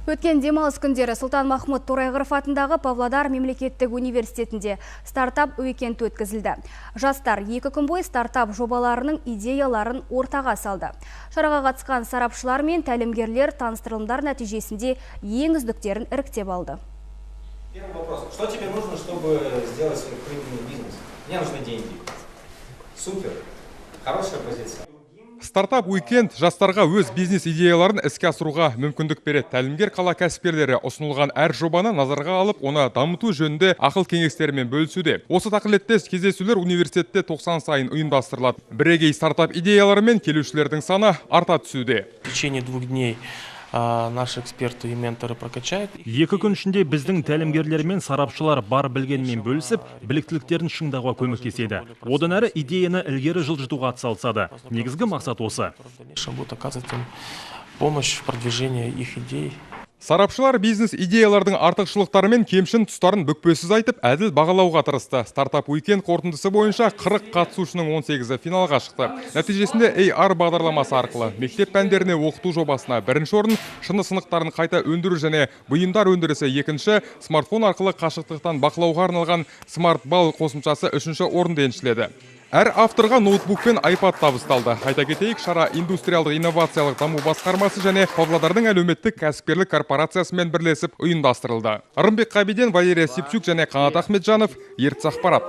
Өткен демалыс күндері Сұлтан Махмұт Торайғыров атындағы Павлодар мемлекеттік университетінде стартап уикенд өткізілді. Жастар 2 күн бойы стартап жобаларының идеяларын ортаға салды. Шараға қатысқан сарапшылар мен тәлімгерлер таныстырылымдар нәтижесінде ең үздіктерін іріктеп алды. Первый вопрос. Что тебе нужно, чтобы сделать свой прибыльный бизнес? Мне нужны деньги. Супер. Хорошая позиция. Стартап уикенд жастарға өз бизнес идеяларын іске асыруға мүмкіндік береді. Тәлімгер қала кәсіпкерлері ұсынылған әр жобаны назарға алып, оны дамыту жөнінде ақыл кеңестерімен бөлісуде. Осы тақылеттес кездесулер университетте 90 сайын ұйымдастырылады. Бірегей стартап идеялары мен келушілердің саны арта түсуде. В течение 2 дней наши эксперты и менторы прокачают. 2 күн ішінде біздің тәлімгерлер мен сарапшылар бар білгенмен бөлісіп, біліктіліктерін шыңдауға көмектеседі. Одан әрі идеяны ілгері жылжытуға атсалысады. Негізгі мақсат осы. Будет оказывать им помощь в продвижении их идей. Сарапшылар бизнес идеялардың артықшылықтары мен кемшін тұстарын бүкпесіз айтып, әділ бағалауға тырысты. Стартап уикенд қорытындысы бойынша 40 қатысушының 18-і финалға шықты. Нәтижесінде AR бағдарламасы арқылы мектеп пәндеріне оқыту жобасына 1-ші орын, шыны сынықтарын қайта өндіру және бұйымдар өндірісі 2-ші, смартфон арқылы қашықтықтан бақылауға арналған смарт-бал қосымшасы 3-ші орынды еншіледі. Әр авторға ноутбук пен iPad табысталды. Айта кетейік, шара индустриалдық инновациялық даму басқармасы және Павлодардың әлеуметтік кәсіпкерлік корпорациясымен бірлесіп ұйымдастырылды. Ырымбек Қабиден, Валерия Сипчук және Қанат Ахметжанов, Ертіс ақпарат.